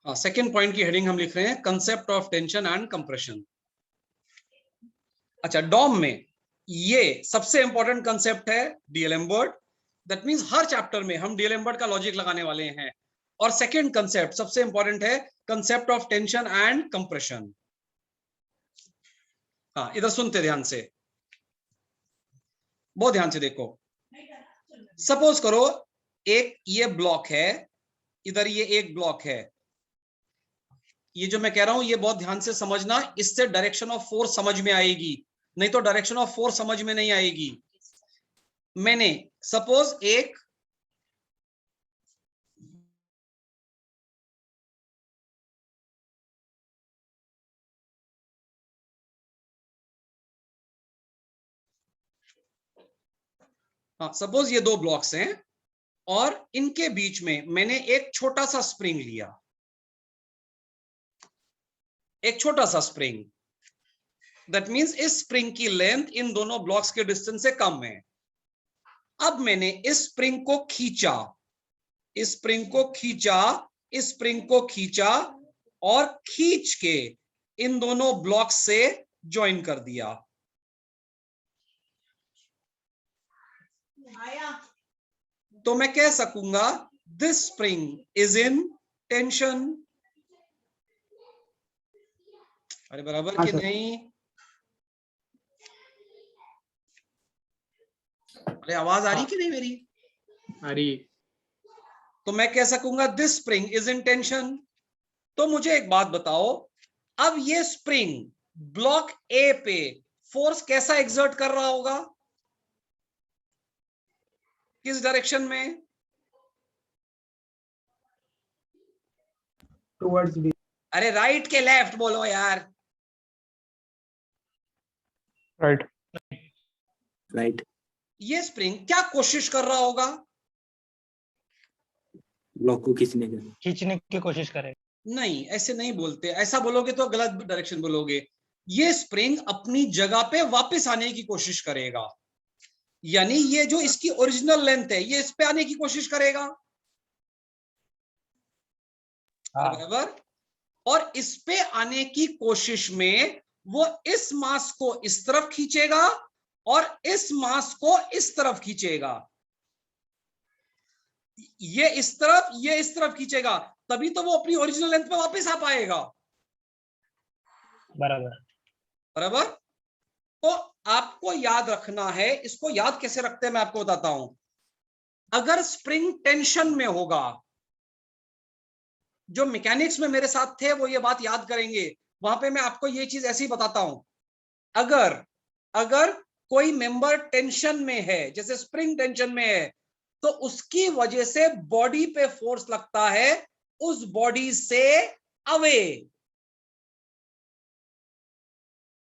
हाँ, second point की heading हम लिख रहे हैं concept of tension and compression. अच्छा, डॉम में ये सबसे इंपॉर्टेंट कंसेप्ट है डीएलएम्बर्ट। दैट मींस हर चैप्टर में हम डीएलएम्बर्ट का लॉजिक लगाने वाले हैं। और सेकेंड कंसेप्ट सबसे इंपॉर्टेंट है concept of tension and compression. हाँ, इधर सुनते ध्यान से, बहुत ध्यान से देखो। सपोज करो एक ये ब्लॉक है, इधर ये एक ब्लॉक है। ये जो मैं कह रहा हूं ये बहुत ध्यान से समझना, इससे डायरेक्शन ऑफ फोर्स समझ में आएगी, नहीं तो डायरेक्शन ऑफ फोर्स समझ में नहीं आएगी। मैंने सपोज एक सपोज ये दो ब्लॉक्स हैं और इनके बीच में मैंने एक छोटा सा स्प्रिंग लिया, एक छोटा सा स्प्रिंग। दैट मींस इस स्प्रिंग की लेंथ इन दोनों ब्लॉक्स के डिस्टेंस से कम है। अब मैंने इस स्प्रिंग को खींचा, इस स्प्रिंग को खींचा, इस स्प्रिंग को खींचा और खींच के इन दोनों ब्लॉक्स से ज्वाइन कर दिया। तो मैं कह सकूंगा this spring is in tension. अरे बराबर कि नहीं? अरे आवाज आ रही कि नहीं मेरी? आ रही। तो मैं कह सकूंगा this spring is in tension. तो मुझे एक बात बताओ, अब ये स्प्रिंग ब्लॉक ए पे फोर्स कैसा एक्सर्ट कर रहा होगा? किस डायरेक्शन में? Towards B. अरे राइट के लेफ्ट बोलो यार। राइट। राइट। ये स्प्रिंग क्या कोशिश कर रहा होगा? ब्लॉक को खींचने की कोशिश करें। नहीं, ऐसे नहीं बोलते, ऐसा बोलोगे तो गलत डायरेक्शन बोलोगे। ये स्प्रिंग अपनी जगह पे वापस आने की कोशिश करेगा, यानी ये जो इसकी ओरिजिनल लेंथ है ये इस पे आने की कोशिश करेगा। बराबर। और इस पे आने की कोशिश में वो इस मास को इस तरफ खींचेगा और इस मास को इस तरफ खींचेगा। ये इस तरफ, ये इस तरफ खींचेगा, तभी तो वो अपनी ओरिजिनल लेंथ पे वापस आ पाएगा। बराबर। बराबर। तो आपको याद रखना है, इसको याद कैसे रखते हैं मैं आपको बताता हूं। अगर स्प्रिंग टेंशन में होगा, जो मैकेनिक्स में मेरे साथ थे वो ये बात याद करेंगे, वहां पे मैं आपको ये चीज ऐसे ही बताता हूं। अगर अगर कोई मेंबर टेंशन में है, जैसे स्प्रिंग टेंशन में है, तो उसकी वजह से बॉडी पे फोर्स लगता है उस बॉडी से अवे,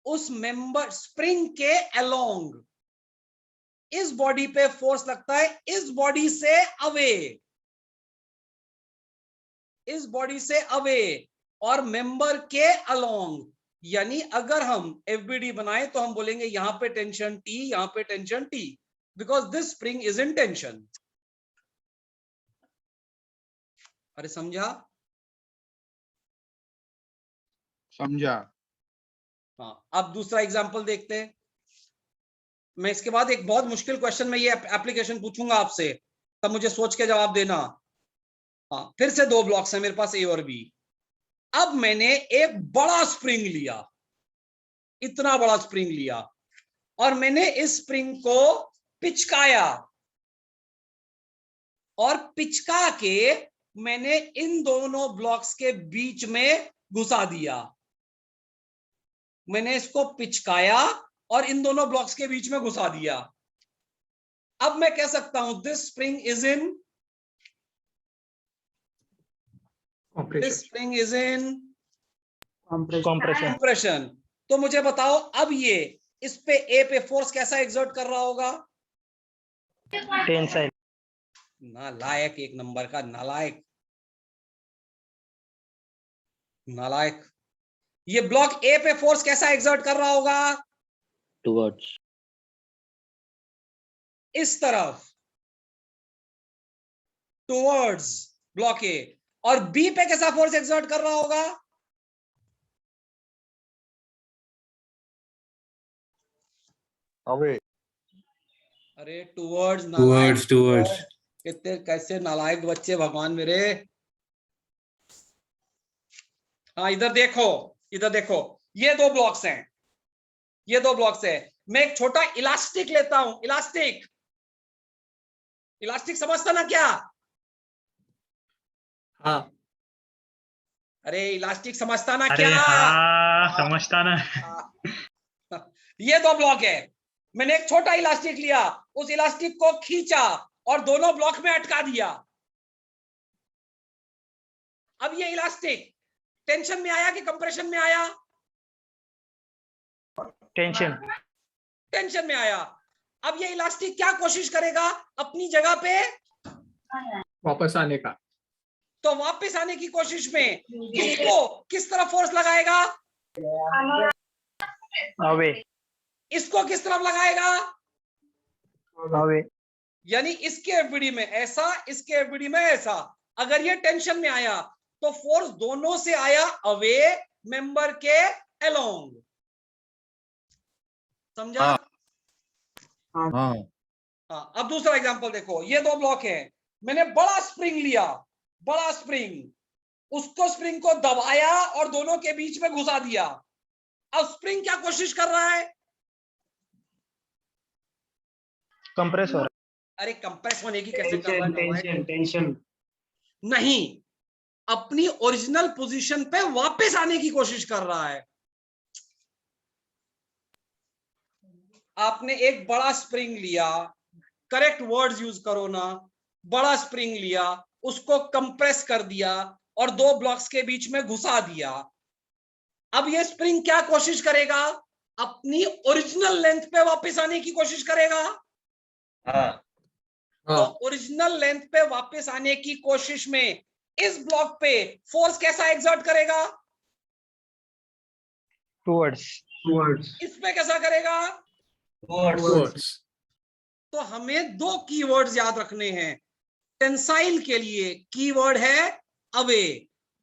उस मेंबर स्प्रिंग के अलोंग। इस बॉडी पे फोर्स लगता है इस बॉडी से अवे, इस बॉडी से अवे और मेंबर के अलोंग। यानी अगर हम एफबीडी बनाए तो हम बोलेंगे यहां पे टेंशन टी, यहां पे tension T, because this spring is in tension. अरे समझा? समझा। हाँ, अब दूसरा एग्जांपल देखते हैं। मैं इसके बाद एक बहुत मुश्किल क्वेश्चन में ये एप्लीकेशन पूछूंगा आपसे, तब मुझे सोच के जवाब देना। हाँ, फिर से दो ब्लॉक्स हैं मेरे पास, ए और बी। अब मैंने एक बड़ा स्प्रिंग लिया, इतना बड़ा स्प्रिंग लिया, और मैंने इस स्प्रिंग को पिचकाया, और पिचका के मैंने इन दोनों ब्लॉक्स के बीच में घुसा दिया। मैंने इसको पिचकाया और इन दोनों ब्लॉक्स के बीच में घुसा दिया। अब मैं कह सकता हूं this spring is in, this spring is in compression. तो मुझे बताओ अब ये इस पे ए पे फोर्स कैसा एक्सर्ट कर रहा होगा? टेंसाइल। नालायक, एक नंबर का नालायक, नालायक। ये ब्लॉक ए पे फोर्स कैसा एक्सर्ट कर रहा होगा? टुवर्ड्स, इस तरफ, टुवर्ड्स ब्लॉक ए। और बी पे कैसा फोर्स एक्सर्ट कर रहा होगा? अवे अरे टूवर्ड्स, नालायक Towards, towards. कितने कैसे नालायक बच्चे भगवान मेरे। हाँ इधर देखो, इधर देखो, ये दो ब्लॉक्स हैं, ये दो ब्लॉक्स है। मैं एक छोटा इलास्टिक लेता हूं, इलास्टिक, इलास्टिक समझता ना क्या? हाँ. अरे इलास्टिक समझता ना अरे क्या? हाँ समझता ना। ये दो ब्लॉक है, मैंने एक छोटा इलास्टिक लिया, उस इलास्टिक को खींचा और दोनों ब्लॉक में अटका दिया। अब ये इलास्टिक टेंशन में आया कि कंप्रेशन में आया? टेंशन। टेंशन में आया। अब ये इलास्टिक क्या कोशिश करेगा? अपनी जगह पे वापस आने का. तो वापस आने की कोशिश में किसको, किस तरफ फोर्स लगाएगा? अवे। इसको किस तरफ लगाएगा? अवे। यानी इसके एफबीडी में ऐसा, इसके एफबीडी में ऐसा। अगर ये टेंशन में आया तो फोर्स दोनों से आया अवे, मेंबर के अलोंग। समझा? हाँ हाँ अब दूसरा एग्जांपल देखो, ये दो ब्लॉक है, मैंने बड़ा स्प्रिंग लिया, बड़ा स्प्रिंग, उसको स्प्रिंग को दबाया और दोनों के बीच में घुसा दिया। अब स्प्रिंग क्या कोशिश कर रहा है? कंप्रेस हो रहा अरे कंप्रेस होने की कैसे कर है। रहा है नालायक? Tension tension. नहीं, अपनी ओरिजिनल पोजीशन पे वापस आने की कोशिश कर रहा है। आपने एक बड़ा स्प्रिंग लिया, करेक्ट वर्ड्स यूज करो ना, बड़ा स्प्रिंग लिया, उसको कंप्रेस कर दिया और दो ब्लॉक्स के बीच में घुसा दिया। अब ये स्प्रिंग क्या कोशिश करेगा? अपनी ओरिजिनल लेंथ पे वापस आने की कोशिश करेगा। तो ओरिजिनल लेंथ पे वापस आने की कोशिश में इस ब्लॉक पे फोर्स कैसा एक्सर्ट करेगा? टूवर्ड्स। टूवर्ड्स। इस पे कैसा करेगा? Towards. तो हमें दो कीवर्ड्स याद रखने हैं। टेंसाइल के लिए कीवर्ड है अवे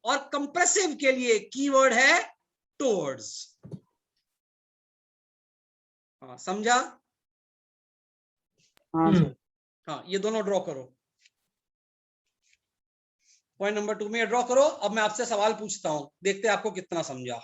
और कंप्रेसिव के लिए कीवर्ड है टुवर्ड्स। हाँ समझा? हाँ सर। हाँ ये दोनों ड्रॉ करो, पॉइंट नंबर 2 में ड्रॉ करो। अब मैं आपसे सवाल पूछता हूं, देखते हैं आपको कितना समझा।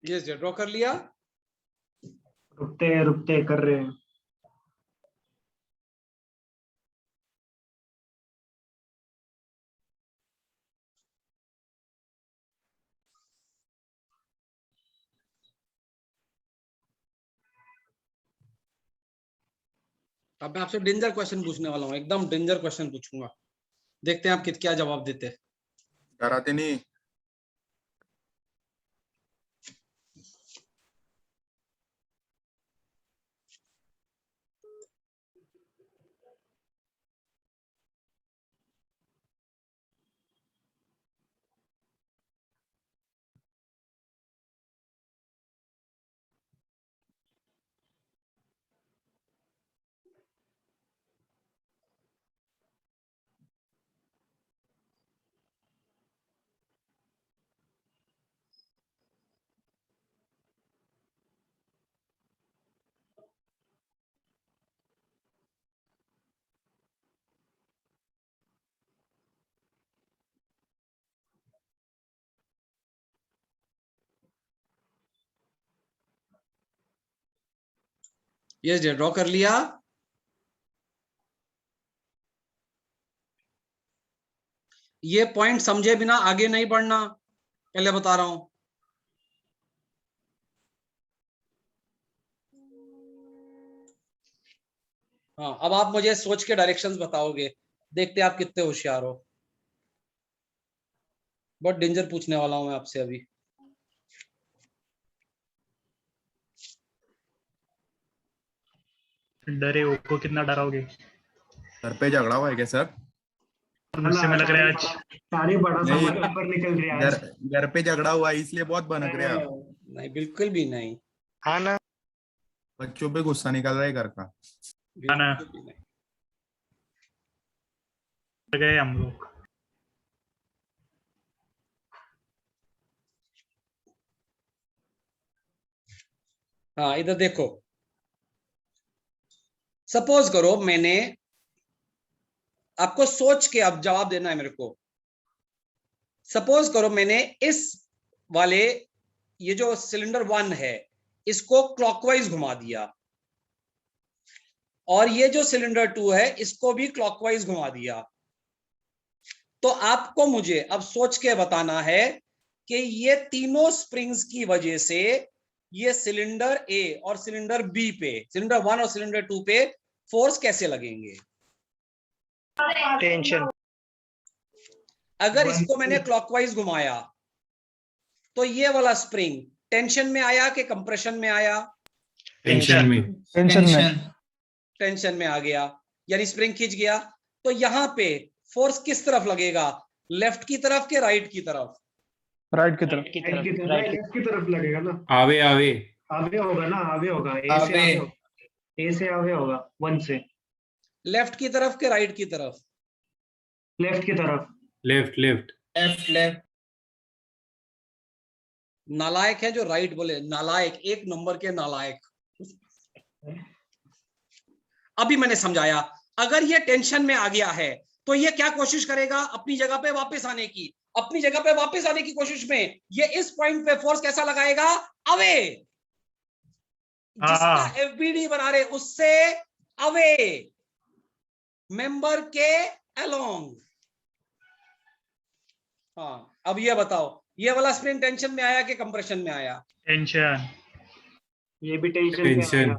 यस ड्रॉ कर लिया। रुकते कर रहे हैं। अब मैं आपसे डेंजर क्वेश्चन पूछने वाला हूं, एकदम डेंजर क्वेश्चन पूछूंगा, देखते हैं आप क्या जवाब देते हैं। डराते नहीं। यस डियर, ड्रॉ कर लिया। ये पॉइंट समझे बिना आगे नहीं बढ़ना, पहले बता रहा हूं। हाँ, अब आप मुझे सोच के डायरेक्शंस बताओगे, देखते आप कितने होशियार हो। बहुत डेंजर पूछने वाला हूं मैं आपसे अभी। डरे हो को कितना डराओगे? घर पे झगड़ा हुआ है क्या सर? मुझसे में लग रहा है आज सारे बड़ा नहीं, सामान ऊपर निकल रहा है घर आज। घर पे झगड़ा हुआ है इसलिए बहुत भनक रहे हैं आप। नहीं, बिल्कुल भी नहीं, हाँ ना। बच्चों पे गुस्सा निकल रहा है घर का। ना। बिल्कुल भी नहीं। गए हम लोग। हाँ, इधर देखो, सपोज करो मैंने आपको सोच के अब जवाब देना है मेरे को। सपोज करो मैंने इस वाले, ये जो सिलेंडर 1 है, इसको क्लॉकवाइज घुमा दिया, और ये जो सिलेंडर 2 है इसको भी क्लॉकवाइज घुमा दिया। तो आपको मुझे अब सोच के बताना है कि ये तीनों स्प्रिंग्स की वजह से ये सिलेंडर ए और सिलेंडर बी पे, सिलेंडर 1 और सिलेंडर 2 पे फोर्स कैसे लगेंगे। टेंशन। अगर इसको मैंने क्लॉकवाइज घुमाया तो ये वाला स्प्रिंग टेंशन में आया कि कंप्रेशन में आया। टेंशन में। टेंशन में। टेंशन में आ गया, यानी स्प्रिंग खिंच गया। तो यहां पे फोर्स किस तरफ लगेगा, लेफ्ट की तरफ के राइट की तरफ। राइट की तरफ। लेफ्ट की तरफ लगेगा ना। आवे आवे। आगे होगा ना, आगे होगा। ए से आगे होगा। ए से आगे होगा, 1 से। लेफ्ट की तरफ के राइट की तरफ। लेफ्ट की तरफ। Left left. नालायक है जो राइट बोले, नालायक, एक नंबर के नालायक। अभी मैंने समझाया, अगर ये टेंशन में आ गया है तो ये क्या कोशिश करेगा, अपनी जगह पे वापस आने की। अपनी जगह पे वापस आने की कोशिश में ये इस पॉइंट पे फोर्स कैसा लगाएगा, अवे। जिसका एफबीडी बना रहे उससे अवे, मेंबर के अलोंग। हाँ, अब ये बताओ, ये वाला स्प्रिंग टेंशन में आया कि कंप्रेशन में आया। टेंशन। ये भी टेंशन पे टेंशन। आएगा।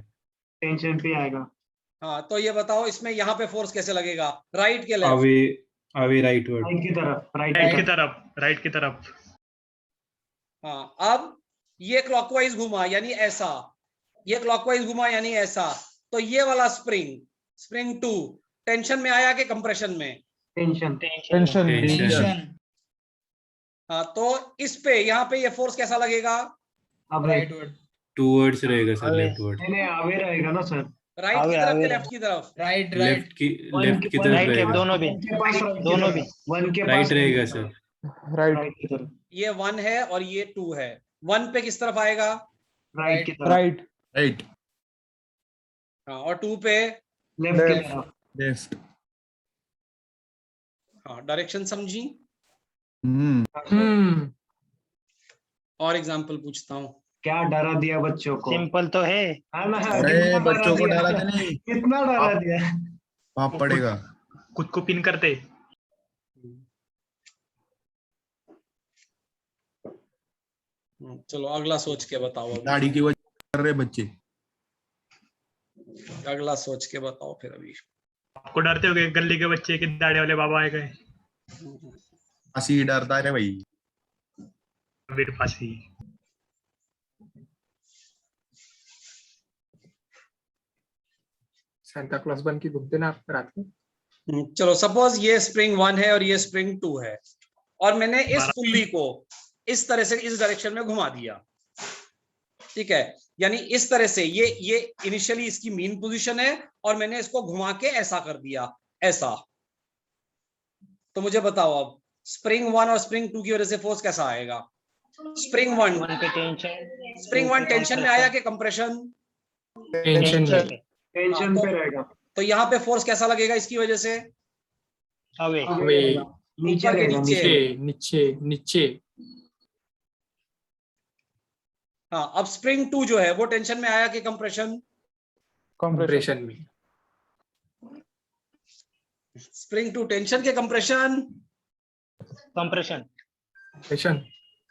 टेंशन पे आएगा। हाँ, तो ये बताओ इसमें यहाँ पे फोर्स कैसे लगेगा, राइट के लेफ्ट। आवे आवे राइट वर्ड। राइट की तरफ। राइट की तरफ। राइट की तरफ। हाँ, अब ये क्लॉकवाइज घुमा यानी ऐसा, ये क्लॉकवाइज घुमा यानी ऐसा। तो ये वाला स्प्रिंग, स्प्रिंग 2 टेंशन में आया कि कंप्रेशन में। टेंशन। टेंशन। हाँ, तो इस पे यहाँ पे ये फोर्स कैसा लगेगा, अब टूवर्ड्स रहेगा सर, लेफ्ट वर्ड। नहीं, आगे रहेगा ना सर। राइट की तरफ कि लेफ्ट की तरफ। लेफ्ट की तरफ रहेगा। दोनों भी। दोनों भी। 1 के पास राइट रहेगा सर। राइट की तरफ। ये 1 है और ये 2 है। 1 पे किस तरफ आएगा, राइट की तरफ। राइट। हाँ, और 2 पे। लेफ्ट की तरफ। लेफ्ट। हाँ, डायरेक्शन समझी। और एग्जांपल पूछता हूँ। क्या डरा दिया बच्चों को। सिंपल तो है। ना, अरे बच्चों को डरा दे नहीं, कितना डरा दिया। पाप पड़ेगा। खुद को पिन करते। चलो अगला सोच के बताओ अभी। दाढ़ी की वजह कर रहे बच्चे। अगला सोच के बताओ फिर अभी। आपको डरते हो गली के बच्चे कि दाढ़ी वाले बाबा आए गए। हंसी डरता है भाई। मेरे पास ही। सांता क्लॉज बन के घूमते ना आप रात में। चलो सपोज ये स्प्रिंग 1 है और ये स्प्रिंग 2 है, और मैंने इस पुल्ली को इस तरह से इस डायरेक्शन में घुमा दिया। ठीक है, यानी इस तरह से ये इनिशियली इसकी मीन पोजीशन है और मैंने इसको घुमा के ऐसा कर दिया, ऐसा। तो मुझे बताओ अब स्प्रिंग 1 और स्प्रिंग 2 की वजह से फोर्स कैसा आएगा। स्प्रिंग 1 टेंशन में आया कि कंप्रेशन। टेंशन में। टेंशन पे रहेगा। तो यहाँ पे फोर्स कैसा लगेगा इसकी वजह से, अवे। वे नीचे ऊपर के रहेगा। नीचे। नीचे नीचे। हाँ, अब स्प्रिंग 2 जो है वो टेंशन में आया कि कंप्रेशन। कंप्रेशन में, स्प्रिंग टू टेंशन के कंप्रेशन, कंप्रेशन, कंप्रेशन,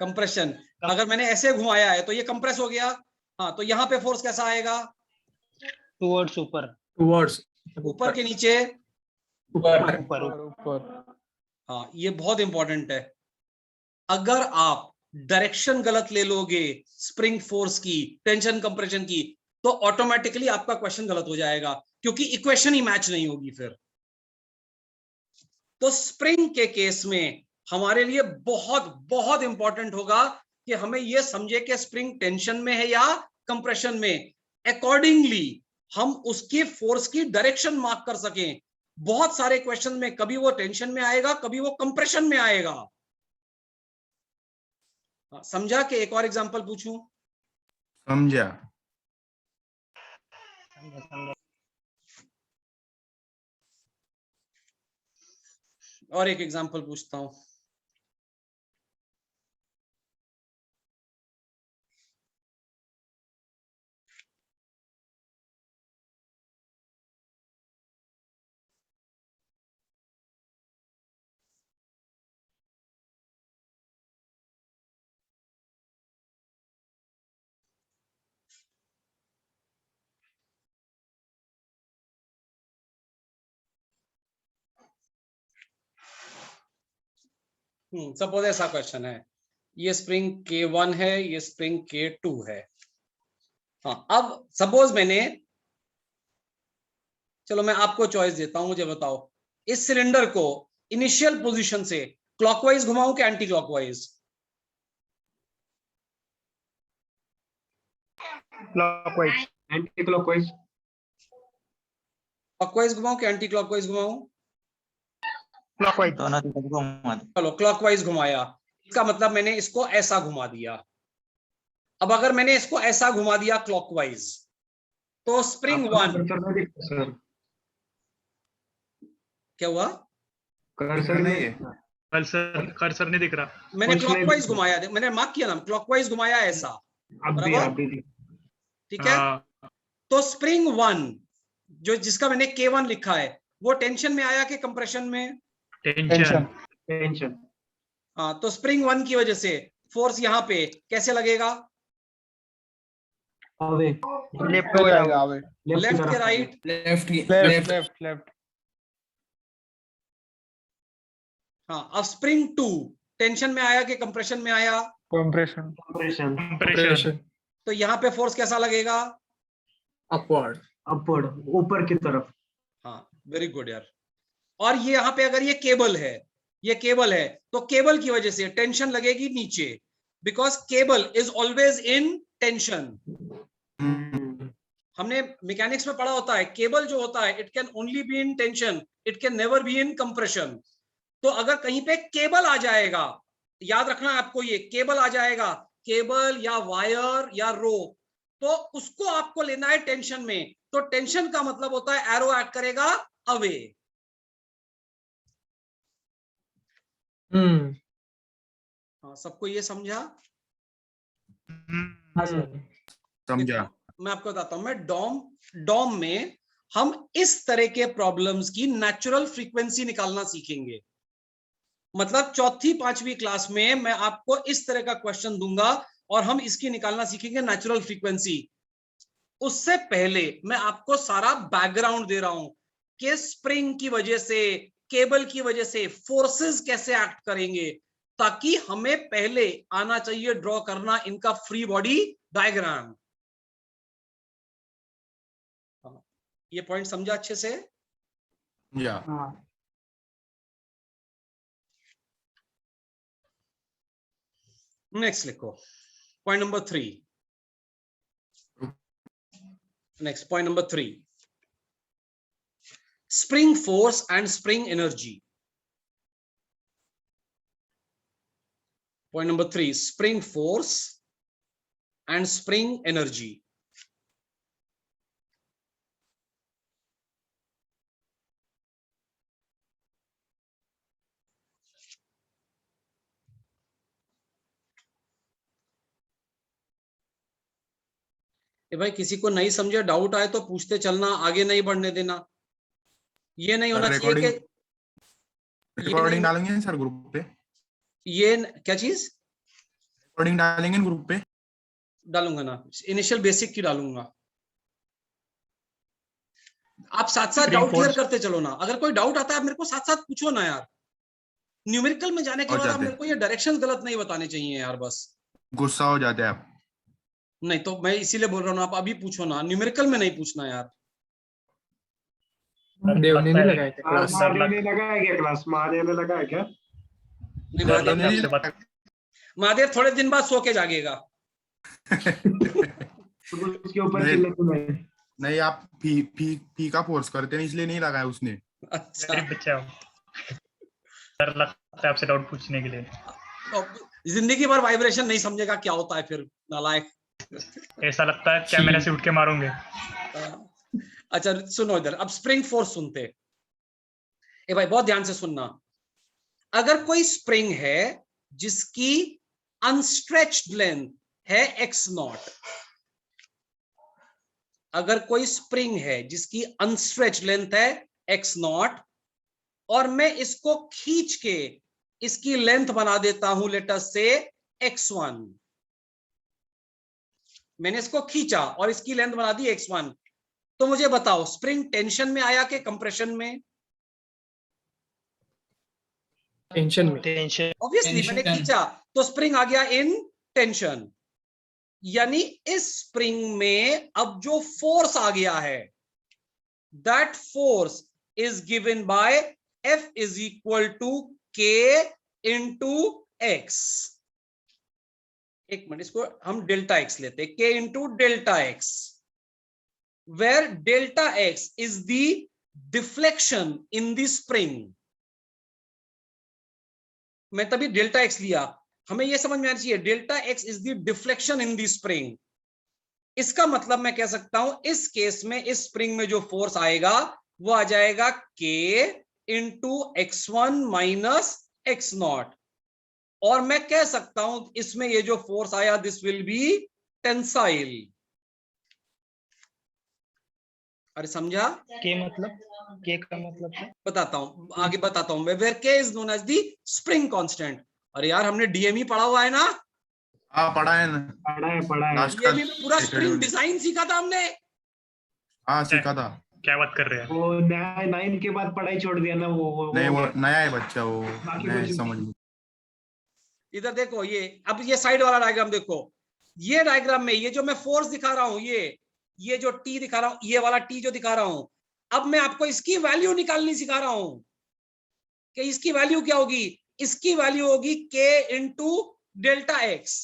कंप्रेशन। अगर मैंने ऐसे घुमाया है तो ये कंप्रेस हो गया। हाँ, तो यहाँ पे फोर्स कैसा आएगा? टुवर्ड्स ऊपर, टुवर्ड्स, ऊपर के नीचे। ऊपर, ऊपर, हाँ, ये बहुत इंपॉर्टेंट है। अगर आप डायरेक्शन गलत ले लोगे स्प्रिंग फोर्स की, टेंशन कंप्रेशन की, तो ऑटोमेटिकली आपका क्वेश्चन गलत हो जाएगा, क्योंकि इक्वेशन ही मैच नहीं होगी फिर। तो स्प्रिंग के केस में हमारे लिए बहुत बहुत इंपॉर्टेंट होगा कि हमें यह समझे कि स्प्रिंग टेंशन में है या कंप्रेशन में, अकॉर्डिंगली हम उसकी फोर्स की डायरेक्शन मार्क कर सकें। बहुत सारे क्वेश्चन में कभी वो टेंशन में आएगा, कभी वो कंप्रेशन में आएगा। समझा? कि एक और एग्जांपल पूछूं? समझा। और एक एग्जांपल पूछता हूं। सपोज ऐसा क्वेश्चन है, ये स्प्रिंग K1 है, ये स्प्रिंग K2 है। हाँ, अब सपोज मैंने, चलो मैं आपको चॉइस देता हूं, मुझे बताओ, इस सिलेंडर को इनिशियल पोजीशन से क्लॉकवाइज घुमाऊं कि anti clockwise? Clockwise, anti clockwise. Clockwise घुमाऊं कि एंटी क्लॉकवाइज घुमाऊं? क्लॉकवाइज, चलो क्लॉकवाइज घुमाया, इसका मतलब मैंने इसको ऐसा घुमा दिया। अब अगर मैंने इसको ऐसा घुमा दिया क्लॉकवाइज, तो स्प्रिंग आपका 1 कर्सर नहीं दिखता सर, क्या हुआ? कर्सर नहीं है। दिखता। कर्सर नहीं दिख रहा। मैंने कुछ नहीं क्लॉकवाइज दिखता। घुमाया, मैंने मार्क किया ना, क्लॉकवाइज घुमाया ऐसा, बराबर? आप भी ठीक है। हाँ, तो स्प्रिंग 1 जो जिसका मैंने K1 लिखा है, वो टेंशन में आया कि कंप्रेशन में? Tension, tension. हाँ, तो स्प्रिंग 1 की वजह से फोर्स यहाँ पे कैसे लगेगा? अवे, लेफ्ट हो जाएगा, लेफ्ट के राइट? लेफ्ट, हाँ, अब स्प्रिंग 2 टेंशन में आया कि कंप्रेशन में आया? कंप्रेशन। कंप्रेशन, तो यहाँ पे फोर्स कैसा लगेगा? अपवर्ड, अपवर्ड, ऊपर की तरफ। हाँ, वेरी गुड यार। और ये यहाँ पे अगर ये केबल है, ये केबल है, तो केबल की वजह से टेंशन लगेगी नीचे, because cable is always in tension. हमने मैकेनिक्स में पढ़ा होता है, केबल जो होता है it can only be in tension, it can never be in compression. तो अगर कहीं पे केबल आ जाएगा, याद रखना आपको, ये केबल आ जाएगा, केबल या वायर या रोप, तो उसको आपको लेना है टेंशन में। तो टेंशन का मतलब होता है एरो एक्ट करेगा अवे। हाँ, सबको ये समझा? समझा। देखो, मैं आपको बताता हूं, मैं डॉम में हम इस तरह के प्रॉब्लम्स की नेचुरल फ्रीक्वेंसी निकालना सीखेंगे। मतलब चौथी पांचवी क्लास में मैं आपको इस तरह का क्वेश्चन दूंगा और हम इसकी निकालना सीखेंगे नेचुरल फ्रीक्वेंसी। उससे पहले मैं आपको सारा बैकग्राउंड दे रहा हूं कि स्प्रिंग की वजह से, केबल की वजह से फोर्सेस कैसे एक्ट करेंगे, ताकि हमें पहले आना चाहिए ड्रॉ करना इनका फ्री बॉडी डायग्राम। ये पॉइंट समझा अच्छे से? या नेक्स्ट लिखो, point number 3। Next point number 3, spring force and spring energy. Point number 3, spring force and spring energy. भाई किसी को नहीं समझे, डाउट आए तो पूछते चलना, आगे नहीं बढ़ने देना। ये नहीं होना चाहिए कि रिकॉर्डिंग डालेंगे सर ग्रुप पे, ये क्या चीज रिकॉर्डिंग डालेंगे ग्रुप पे। डालूंगा ना, इनिशियल बेसिक की डालूंगा। आप साथ साथ डाउट क्लियर करते चलो ना, अगर कोई डाउट आता है मेरे को साथ साथ पूछो ना यार। न्यूमेरिकल में जाने के हो बाद आप जाते मेरे को ये डायरेक्शन गलत नहीं बताने चाहिए यार बस। गुस्सा हो जाते हैं आप। नहीं तो मैं इसीलिए बोल रहा हूँ, आप अभी पूछो ना, न्यूमेरिकल में नहीं पूछना यार। देव ने नहीं लगाया क्या क्लास? महादेव ने लगाया क्या क्लास? महादेव ने लगाया क्या? नहीं, महादेव थोड़े दिन बाद सो के जागेगा। उसके ऊपर नहीं। चिल्लाते नहीं, आप फी का फोर्स करते हैं इसलिए नहीं लगाया उसने। अच्छा, गरीब बच्चा हो। डर लगता है आपसे डाउट पूछने के लिए। तो जिंदगी भर वाइब्रेशन नहीं समझेगा क्या होता है फिर, नालायक। ऐसा लगता है कैमरे से उठ के मारूंगे। अच्छा सुनो इधर, अब स्प्रिंग फोर्स सुनते। ए भाई बहुत ध्यान से सुनना। अगर कोई स्प्रिंग है जिसकी अनस्ट्रेच्ड लेंथ है x0, अगर कोई स्प्रिंग है जिसकी अनस्ट्रेच्ड लेंथ है x0 और मैं इसको खींच के इसकी लेंथ बना देता हूं लेट अस से x1, मैंने इसको खींचा और इसकी लेंथ बना दी x1, तो मुझे बताओ स्प्रिंग टेंशन में आया कि कंप्रेशन में? टेंशन में। ऑब्वियसली मैंने खींचा तो स्प्रिंग आ गया इन टेंशन। यानी इस स्प्रिंग में अब जो फोर्स आ गया है, that force is given by F is equal to K into x. एक मिनट, इसको हम डेल्टा एक्स लेते हैं, K into delta x, where delta x is the deflection in the spring. मैं तभी डेल्टा एक्स लिया, हमें यह समझ में आना चाहिए delta x is the deflection in the spring. इसका मतलब मैं कह सकता हूं इस केस में इस स्प्रिंग में जो फोर्स आएगा वो आ जाएगा K into x1 minus x0, और मैं कह सकता हूं इसमें ये जो फोर्स आया दिस विल बी टेंसाइल। अरे समझा? के मतलब, के का मतलब है? बताता हूं, आगे बताता हूं मैं। Where K is known as the spring constant. अरे यार हमने डीएमई पढ़ा हुआ है ना? हाँ पढ़ा है ना, पढ़ा है। डीएमई में पूरा स्प्रिंग डिजाइन सीखा था हमने। हाँ सीखा था। क्या बात कर रहे हैं? वो 9 के बाद पढ़ाई छोड़ दिया ना वो नहीं वो नया है बच्चा, वो बाकी नहीं कुछ समझ में। इधर देखो, ये अब ये साइड वाला डायग्राम देखो, ये डायग्राम में ये जो मैं फोर्स दिखा रहा हूं, ये जो टी दिखा रहा हूं, ये वाला टी जो दिखा रहा हूं, अब मैं आपको इसकी वैल्यू निकालनी सिखा रहा हूं कि इसकी वैल्यू क्या होगी। इसकी वैल्यू होगी K into delta x,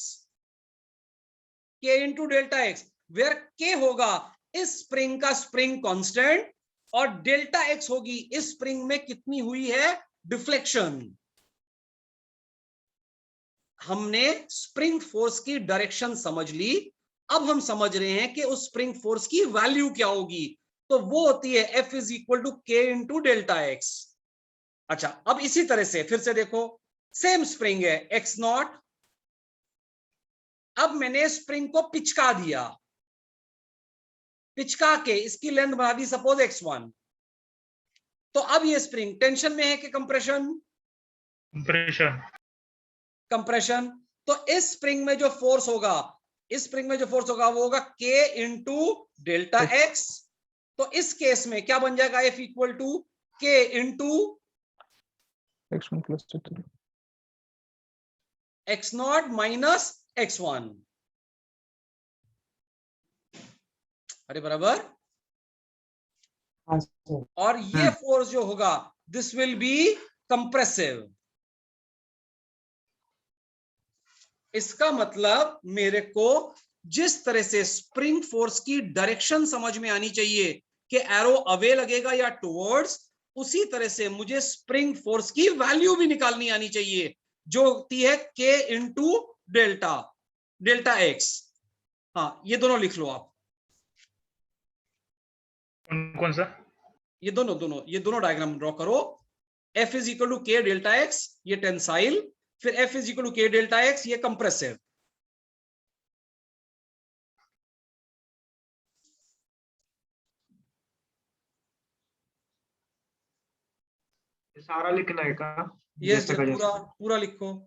K into delta x, where K होगा इस स्प्रिंग का स्प्रिंग कांस्टेंट और डेल्टा एक्स होगी इस स्प्रिंग में कितनी हुई है डिफ्लेक्शन। हमने स्प्रिंग फोर्स की डायरेक्शन समझ ली, अब हम समझ रहे हैं कि उस स्प्रिंग फोर्स की वैल्यू क्या होगी, तो वो होती है F is equal to K into delta x. अच्छा अब इसी तरह से फिर से देखो, सेम स्प्रिंग है x0, अब मैंने स्प्रिंग को पिचका दिया, पिचका के इसकी लेंथ बना दी सपोज x1, तो अब ये स्प्रिंग टेंशन में है कि कंप्रेशन? कंप्रेशन। तो इस स्प्रिंग में जो फोर्स होगा, इस स्प्रिंग में जो फोर्स होगा वो होगा K इंटू डेल्टा एक्स। तो इस केस में क्या बन जाएगा F equal to K into x1 plus x2 x0 minus x1। अरे बराबर। और ये फोर्स जो होगा दिस विल बी कंप्रेसिव। इसका मतलब मेरे को जिस तरह से स्प्रिंग फोर्स की डायरेक्शन समझ में आनी चाहिए कि एरो अवे लगेगा या टुवर्ड्स, उसी तरह से मुझे स्प्रिंग फोर्स की वैल्यू भी निकालनी आनी चाहिए जो होती है K इंटू डेल्टा एक्स। हाँ ये दोनों लिख लो आप, कौन सा? ये दोनों डायग्राम ड्रॉ करो। F is equal to K delta x, ये टेंसाइल, फिर F is equal to K delta x, ये कंप्रेसिव। सारा लिखना है का? यस, जैसा का जैसा। पूरा पूरा लिखो।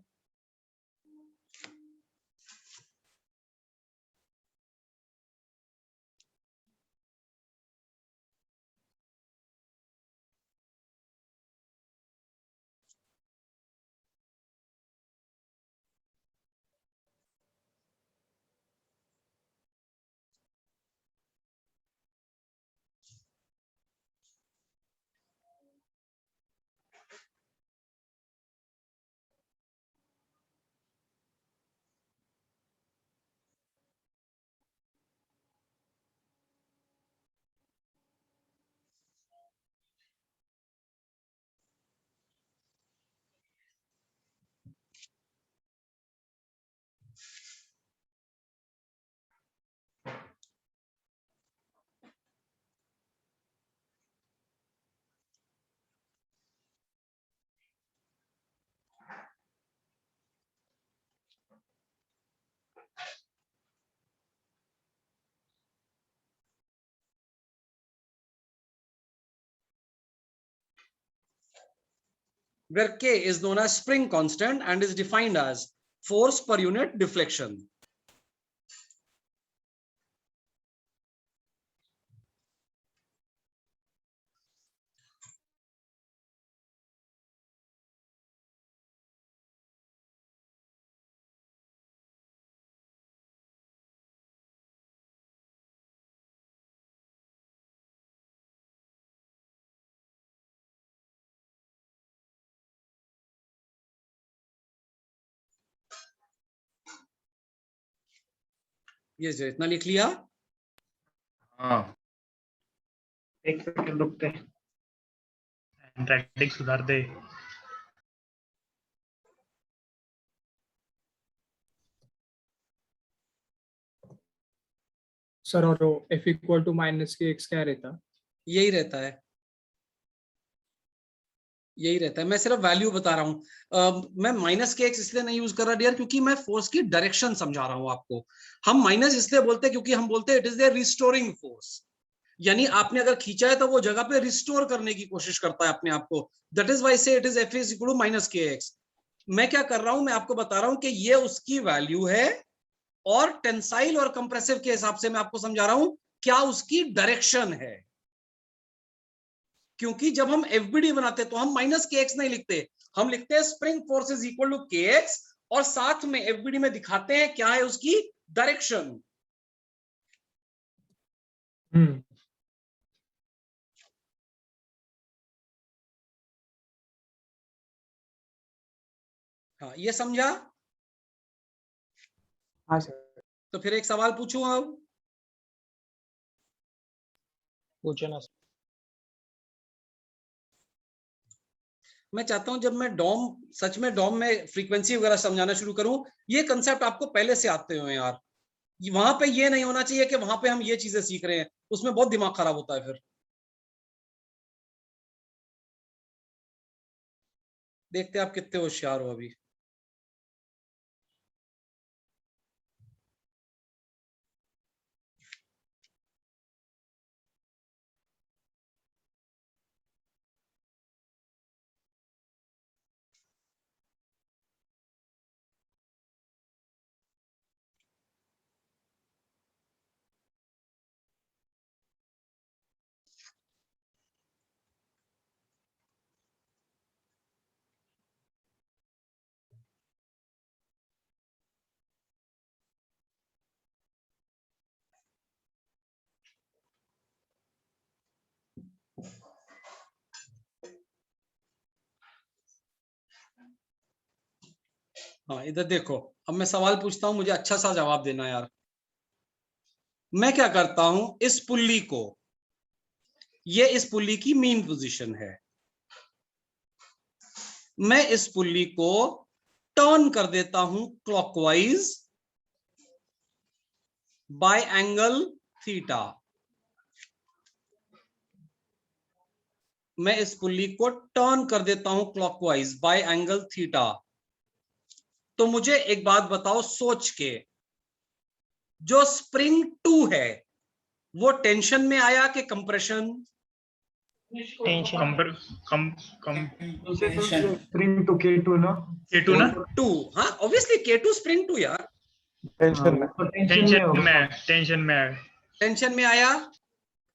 Where K is known as spring constant and is defined as force per unit deflection. ये जो इतना लिख लिया। हाँ एक सेकंड रुकते हैं। हैंडराइटिंग सुधार दे। सर और F equal to minus K x क्या रहता? यही रहता है, यही रहता है। मैं सिर्फ वैल्यू बता रहा हूँ। मैं माइनस के एक्स इसलिए नहीं यूज कर रहा डियर, क्योंकि मैं फोर्स की डायरेक्शन समझा रहा हूँ आपको। हम माइनस इसलिए बोलते हैं क्योंकि हम बोलते हैं it is the restoring force, यानी आपने अगर खींचा है तो वो जगह पे रिस्टोर करने की कोशिश करता है अपने आप को। दैट इज व्हाई से it is F is equal to minus K x. मैं क्या कर रहा हूं, मैं आपको बता रहा हूं कि ये उसकी वैल्यू है, और टेंसाइल और कंप्रेसिव के हिसाब से मैं आपको समझा रहा हूं क्या उसकी डायरेक्शन है। क्योंकि जब हम एफबीडी बनाते तो हम माइनस के एक्स नहीं लिखते, हम लिखते हैं spring force is equal to K x, और साथ में एफबीडी में दिखाते हैं क्या है उसकी डायरेक्शन। हाँ, ये समझा? हाँ सर। तो फिर एक सवाल पूछूं अब। पूछो ना। मैं चाहता हूं जब मैं डॉम, सच में डॉम में फ्रीक्वेंसी वगैरह समझाना शुरू करूं, ये कंसेप्ट आपको पहले से आते हो यार। वहां पे ये नहीं होना चाहिए कि वहां पे हम ये चीजें सीख रहे हैं, उसमें बहुत दिमाग खराब होता है फिर। देखते हैं आप कितने होशियार हो अभी। हाँ, इधर देखो, अब मैं सवाल पूछता हूं, मुझे अच्छा सा जवाब देना यार। मैं क्या करता हूं, इस पुल्ली को, ये इस पुल्ली की मीन पोजीशन है, मैं इस पुल्ली को टर्न कर देता हूं क्लॉकवाइज बाय एंगल थीटा। मैं इस पुल्ली को टर्न कर देता हूं क्लॉकवाइज बाय एंगल थीटा। तो मुझे एक बात बताओ सोच के, जो स्प्रिंग 2 है वो टेंशन में आया कि compression? Tension spring to K2 ना, K2 ना, टू, हाँ ऑब्वियसली K2 स्प्रिंग टू यार। टेंशन में तो टेंशन में होगा। टेंशन में है। टेंशन में आया।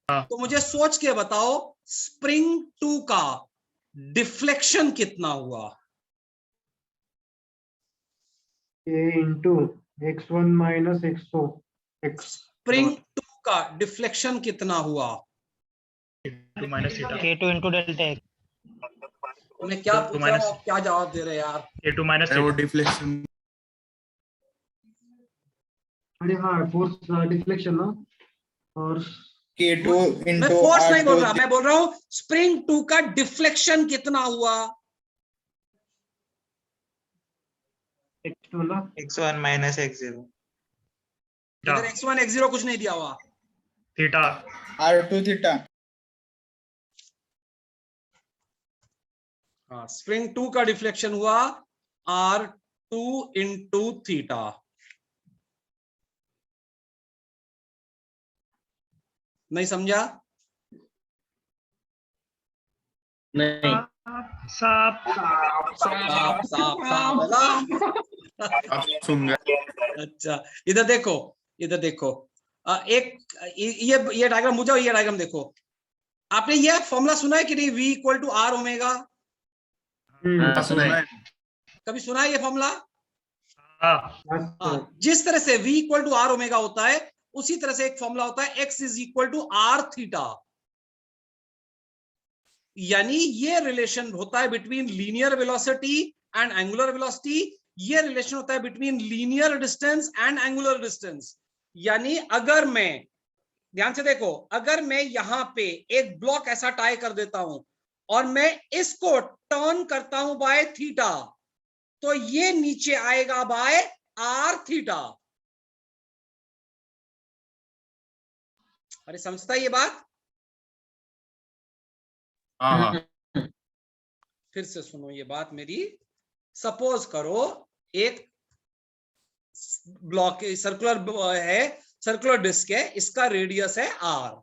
हाँ। तो मुझे सोच के बताओ स्प्रिंग टू का डिफ्लेक्शन कितना हुआ? K into x1 minus x2 x spring two का डिफ्लेक्शन कितना हुआ? K2 minus theta. K2 into delta x. मैं क्या K2 पूछ रहा हूँ, minus- आप क्या जवाब दे रहे हैं यार? K2 minus वो theta. डिफ्लेक्शन अरे हाँ, फोर्स डिफ्लेक्शन ना, और K2 मैं into फोर्स नहीं बोल R2 रहा, मैं बोल रहा हूं स्प्रिंग टू का डिफ्लेक्शन कितना हुआ? x2 ना, x1 minus x0 इधर x1 x0 कुछ नहीं दिया हुआ। Theta. R2 theta हाँ, स्प्रिंग टू का डिफ्लेक्शन हुआ R2 इंटू थीटा। नहीं समझा? नहीं साफ साफ साफ साफ है ना? आप सुन गए। अच्छा, इधर देखो, इधर देखो। एक ये डायग्राम मुझे, ये डायग्राम देखो। आपने ये फॉर्मूला सुना है कि नहीं? V equal to R omega. हाँ, सुना है। कभी सुना है ये फॉर्मूला? हाँ, जिस तरह से V equal to R omega होता है, उसी तरह से एक फॉर्मूला होता है X is equal to R theta. यानी ये रिलेशन होता है between linear velocity and angular velocity. ये रिलेशन होता है between linear distance and angular distance. यानी अगर मैं, ध्यान से देखो, अगर मैं यहां पे एक ब्लॉक ऐसा टाई कर देता हूं और मैं इसको टर्न करता हूं बाय थीटा, तो ये नीचे आएगा बाय आर थीटा। अरे समझता है ये बात? हाँ हाँ फिर से सुनो ये बात मेरी। सपोज करो एक ब्लॉक सर्कुलर है, सर्कुलर डिस्क है, इसका रेडियस है आर।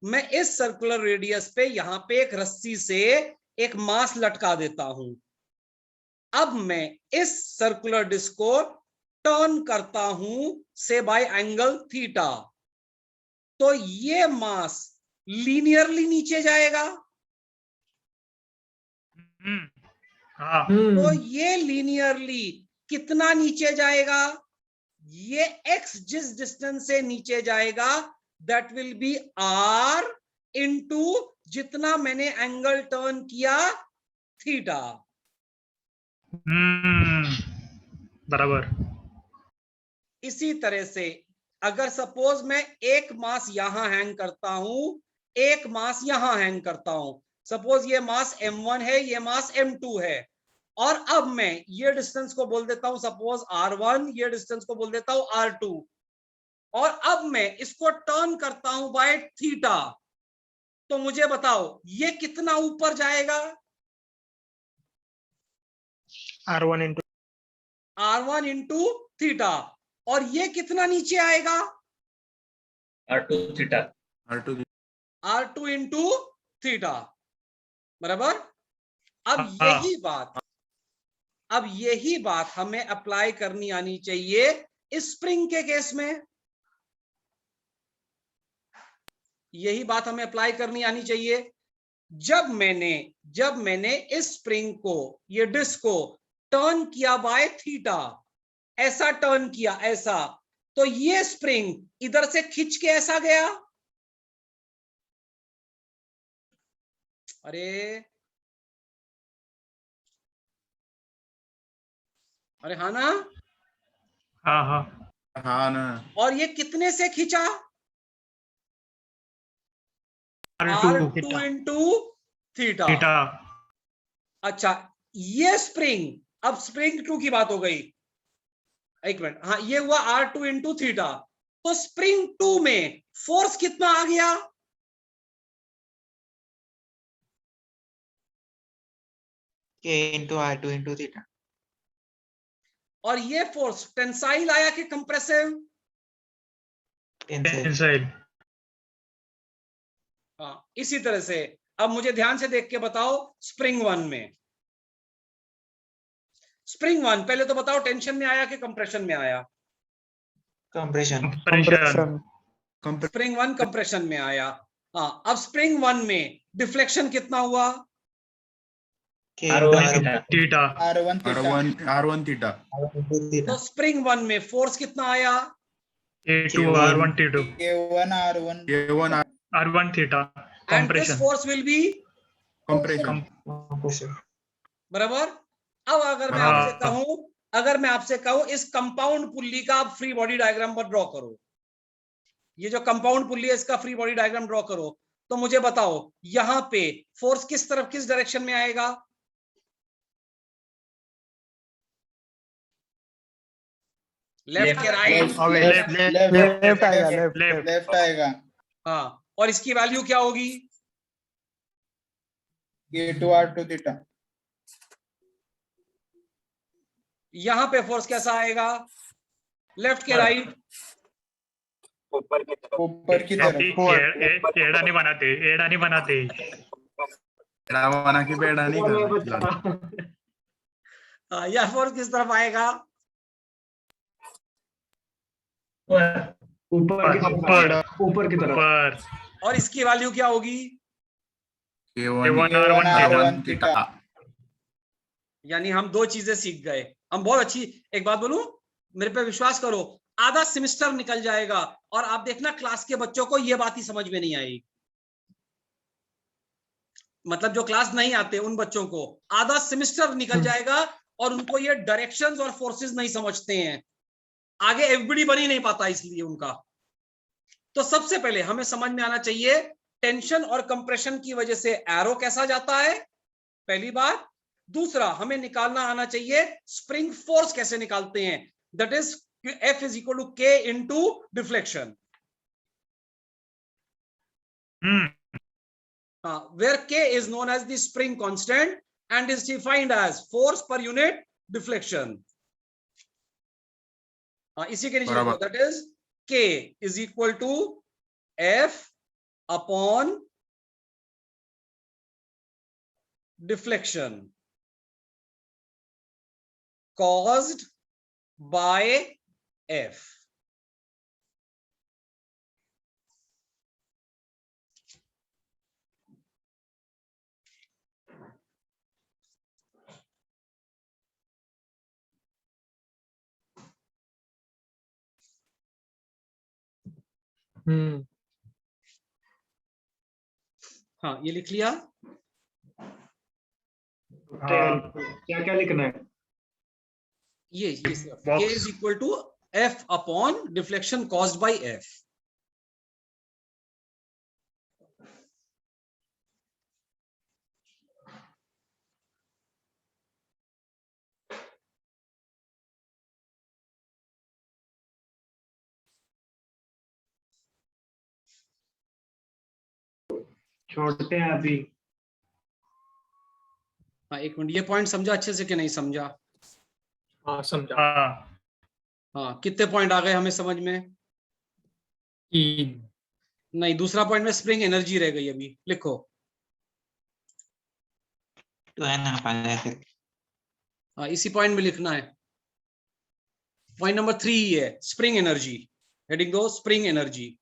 मैं इस सर्कुलर रेडियस पे यहां पे एक रस्सी से एक मास लटका देता हूं। अब मैं इस सर्कुलर डिस्क को टर्न करता हूं से बाय एंगल थीटा, तो ये मास लीनियरली नीचे जाएगा। हाँ, तो ये लीनियरली कितना नीचे जाएगा? ये x जिस डिस्टेंस से नीचे जाएगा that will be r into जितना मैंने एंगल टर्न किया थीटा। बराबर। इसी तरह से अगर सपोज मैं एक मास यहां हैंग करता हूं, एक मास यहां हैंग करता हूं, सपोज ये मास m1 है, ये मास m2 है, और अब मैं ये डिस्टेंस को बोल देता हूं सपोज r1, ये डिस्टेंस को बोल देता हूं r2, और अब मैं इसको टर्न करता हूं बाय थीटा, तो मुझे बताओ ये कितना ऊपर जाएगा? R1 into r1 into theta. और ये कितना नीचे आएगा? R2 theta R2 R2 into theta. बराबर। अब हाँ। यही बात हमें अप्लाई करनी आनी चाहिए स्प्रिंग के केस में। यही बात हमें अप्लाई करनी आनी चाहिए। जब मैंने इस स्प्रिंग को, ये डिस्क को टर्न किया बाय थीटा, ऐसा टर्न किया ऐसा, तो ये स्प्रिंग इधर से खिंच के ऐसा गया। अरे हाँ ना? हाँ, हाँ, हाँ ना। और ये कितने से खींचा? R2 R2 into theta. Theta. अच्छा, ये स्प्रिंग, अब स्प्रिंग 2 की बात हो गई। एक मिनट, हाँ, ये हुआ R2 इंटू थीटा। तो स्प्रिंग 2 में फोर्स कितना आ गया? K into R2 into theta और ये फोर्स टेंसाइल आया कि कंप्रेसिव? tensile tensile. हाँ, इसी तरह से अब मुझे ध्यान से देख के बताओ स्प्रिंग 1 में, स्प्रिंग 1 पहले तो बताओ टेंशन में आया कि कंप्रेशन में आया? Compression. कंप्रेशन स्प्रिंग 1 कंप्रेशन में आया। हाँ, अब स्प्रिंग 1 में डिफ्लेक्शन कितना हुआ? K R1 into theta. Theta R1 theta into तो theta. स्प्रिंग 1 में फोर्स कितना आया? A2 R1 T2 K1 R1. K1 R1 theta and this compression force will be compression Compression. बराबर। अब अगर मैं हाँ। आपसे कहूं इस कंपाउंड पुल्ली का आप फ्री बॉडी डायग्राम पर ड्रॉ करो, ये जो कंपाउंड पुल्ली है इसका फ्री बॉडी डायग्राम ड्रॉ करो, तो मुझे बताओ यहां पे फोर्स किस तरफ, किस डायरेक्शन में आएगा? लेफ्ट के राइट? लेफ्ट आएगा, लेफ्ट Left आएगा. हाँ, और इसकी वैल्यू क्या होगी? K2 R2 theta. यहां पे फोर्स कैसा आएगा? लेफ्ट के राइट? ऊपर की तरफ. एड़ा नहीं बनाते बना के पेड़ा नहीं करना। यह फोर्स किस तरफ आएगा? ऊपर की तरफ। ऊपर और इसकी वैल्यू क्या होगी? K1 R1 थीटा यानी हम दो चीजें सीख गए। हम बहुत अच्छी, एक बात बोलूं, मेरे पे विश्वास करो, आधा सेमेस्टर निकल जाएगा और आप देखना क्लास के बच्चों को यह बात ही समझ में नहीं आएगी। मतलब जो क्लास नहीं आते उन बच्चों को आधा सेमेस्टर निकल जाएगा और उनको ये डायरेक्शंस और फोर्सेस नहीं समझते हैं, आगे एफबीडी बन ही नहीं पाता इसलिए उनका। तो सबसे पहले हमें समझ में आना चाहिए टेंशन और कंप्रेशन की वजह से एरो कैसा जाता है, पहली बात। दूसरा, हमें निकालना आना चाहिए स्प्रिंग फोर्स कैसे निकालते हैं, that is F is equal to K into deflection. Where K is known as the spring constant and is defined as force per unit deflection. इसी के नीचे लिखो, that is K is equal to F upon deflection caused by F. हाँ, ये लिख लिया। क्या क्या लिखना है? ये K is equal to F upon deflection caused by F. छोड़ते हैं अभी। हाँ, एक मिनट, ये पॉइंट समझा अच्छे से कि नहीं समझा? हाँ समझा। हाँ, कितने पॉइंट आ गए हमें समझ में? 3 नहीं, दूसरा पॉइंट में स्प्रिंग एनर्जी रह गई, अभी लिखो। 2.5 आ गया फिर. हाँ, इसी पॉइंट में लिखना है। पॉइंट नंबर 3 ही है, स्प्रिंग एनर्जी। हेडिंग दो, स्प्रिंग एनर्जी।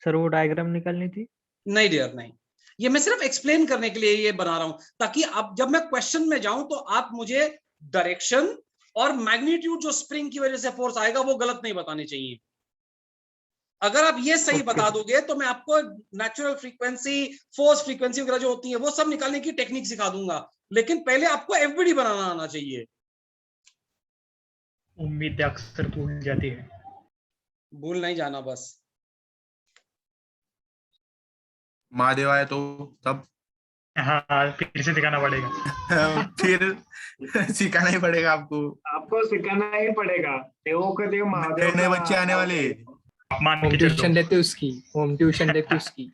सर वो डायग्राम निकालनी थी? नहीं डियर, नहीं, ये मैं सिर्फ एक्सप्लेन करने के लिए ये बना रहा हूं, ताकि अब जब मैं क्वेश्चन में जाऊं तो आप मुझे डायरेक्शन और मैग्नीट्यूड जो स्प्रिंग की वजह से फोर्स आएगा वो गलत नहीं बताने चाहिए। अगर आप ये सही बता दोगे तो मैं आपको नेचुरल फ्रीक्वेंसी, फोर्स फ्रीक्वेंसी वगैरह जो होती है वो सब निकालने की टेक्निक सिखा दूंगा, लेकिन पहले आपको एफबीडी बनाना आना चाहिए। उम्मीद अक्सर भूल जाती है। भूल नहीं जाना बस। महादेव आए तो तब हाँ, फिर से दिखाना पड़ेगा। फिर सिखाना ही पड़ेगा आपको सिखाना ही पड़ेगा। देवों का देव महादेव, नए बच्चे आने वाले। मान होम के ट्यूशन चलो, देते उसकी, होम ट्यूशन देते उसकी।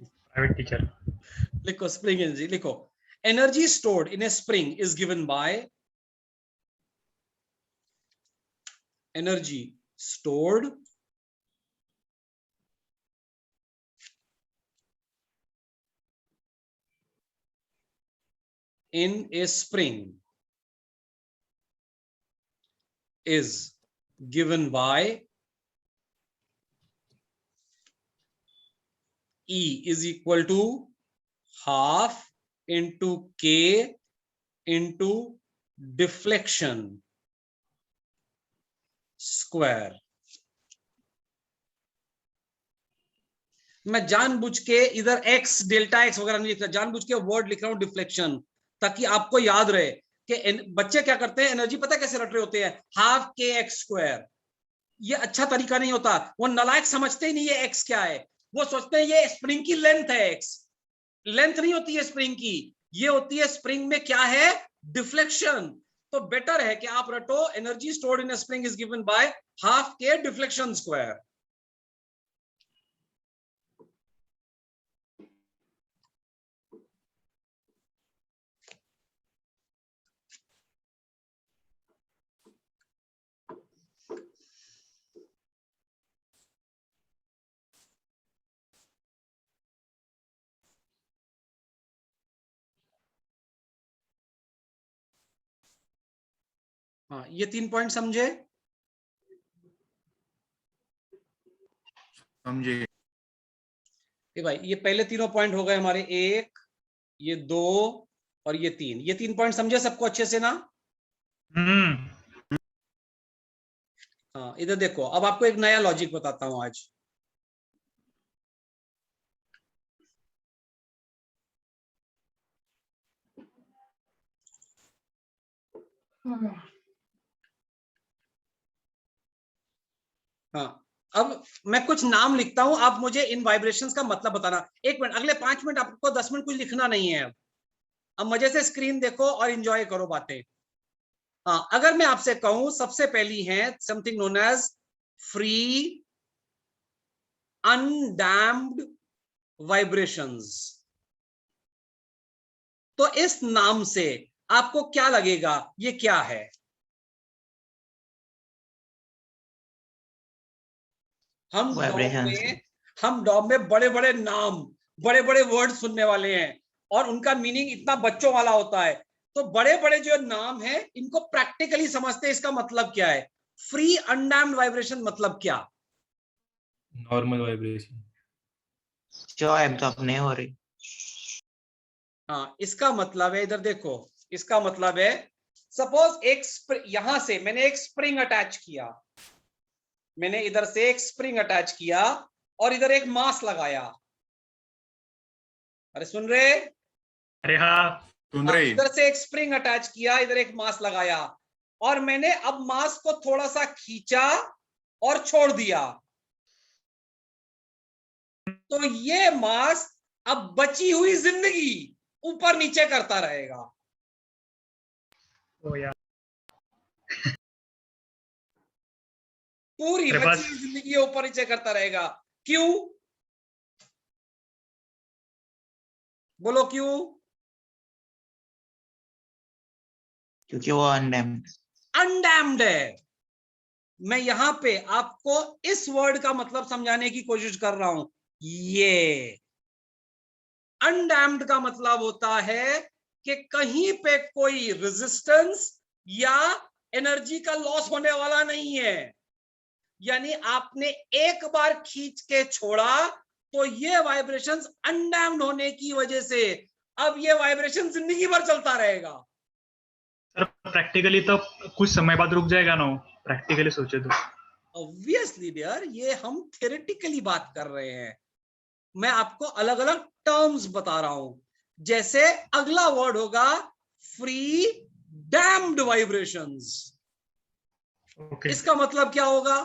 Private teacher. लिखो स्प्रिंग एनर्जी, लिखो energy stored in A spring is given by energy stored in a spring is given by E is equal to half into K into deflection square. मैं जानबूझ के इधर x delta x वगैरह नहीं लिख रहा, जानबूझ के वर्ड लिख रहा हूं डिफ्लेक्शन, ताकि आपको याद रहे कि बच्चे क्या करते हैं, एनर्जी पता कैसे रट रहे होते हैं, हाफ के एक्स स्क्वायर। ये अच्छा तरीका नहीं होता, वो नालायक समझते ही नहीं ये x क्या है, वो सोचते हैं ये स्प्रिंग की लेंथ है, x लेंथ नहीं होती है स्प्रिंग की, ये होती है स्प्रिंग में क्या है, डिफ्लेक्शन। तो बेटर है कि आप रटो energy stored in a spring is given by half k deflection square. हाँ, ये 3 पॉइंट समझे? समझे। कि भाई ये पहले तीनों पॉइंट हो गए हमारे, 1, ये 2 और ये 3, ये 3 पॉइंट समझे सबको अच्छे से ना? हाँ, इधर देखो, अब आपको एक नया लॉजिक बताता हूं आज। हाँ, अब मैं कुछ नाम लिखता हूं, आप मुझे इन वाइब्रेशंस का मतलब बताना। 1 मिनट, अगले 5 मिनट आपको 10 मिनट कुछ लिखना नहीं है। अब मजे से स्क्रीन देखो और एंजॉय करो बातें। हाँ, अगर मैं आपसे कहूं, सबसे पहली है something known as free undamped vibrations, तो इस नाम से आपको क्या लगेगा, ये क्या है? हम डॉम में बड़े बड़े नाम, बड़े बड़े वर्ड सुनने वाले हैं और उनका मीनिंग इतना बच्चों वाला होता है। तो बड़े बड़े जो नाम है इनको प्रैक्टिकली समझते हैं, इसका मतलब क्या है? फ्री अनडैम्ड वाइब्रेशन मतलब क्या? नॉर्मल वाइब्रेशन जो एब्जॉर्ब नहीं हो रही। हाँ, इसका मतलब है, इधर देखो, इसका मतलब है सपोज एक यहां से मैंने एक स्प्रिंग अटैच किया, मैंने इधर से एक स्प्रिंग अटैच किया और इधर एक मास लगाया। अरे सुन रहे? अरे हाँ, सुन रहे। इधर से एक स्प्रिंग अटैच किया, इधर एक मास लगाया और मैंने अब मास को थोड़ा सा खींचा और छोड़ दिया, तो ये मास अब बची हुई जिंदगी ऊपर नीचे करता रहेगा। ओ यार, पूरी अरे बची बस। हुई जिंदगी ऊपर नीचे करता रहेगा। क्यों? बोलो क्यों? क्योंकि वो अनडैम्ड है। मैं यहां पे आपको इस वर्ड का मतलब समझाने की कोशिश कर रहा हूं। ये अनडैम्ड का मतलब होता है कि कहीं पे कोई रेजिस्टेंस या एनर्जी का लॉस होने वाला नहीं है, यानी आपने एक बार खींच के छोड़ा तो ये वाइब्रेशंस अनडैम्ड होने की वजह से अब ये वाइब्रेशन जिंदगी भर चलता रहेगा। सर प्रैक्टिकली तो कुछ समय बाद रुक जाएगा ना, प्रैक्टिकली सोचे तो। ऑब्वियसली डियर, ये हम थियोरेटिकली बात कर रहे हैं, मैं आपको अलग अलग टर्म्स बता रहा हूं। जैसे अगला वर्ड होगा फ्री डैम्ड वाइब्रेशंस, ओके। इसका मतलब क्या होगा?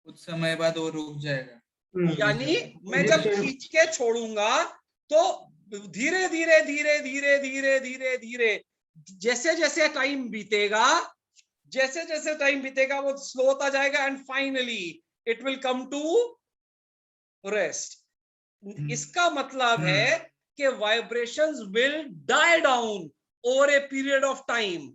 कुछ समय बाद वो रुक जाएगा। यानी मैं जब खींच के छोड़ूंगा तो धीरे धीरे धीरे धीरे धीरे धीरे धीरे जैसे जैसे टाइम बीतेगा, जैसे जैसे टाइम बीतेगा वो स्लो होता जाएगा and finally it will come to rest. इसका मतलब है कि vibrations will die down over a period of time.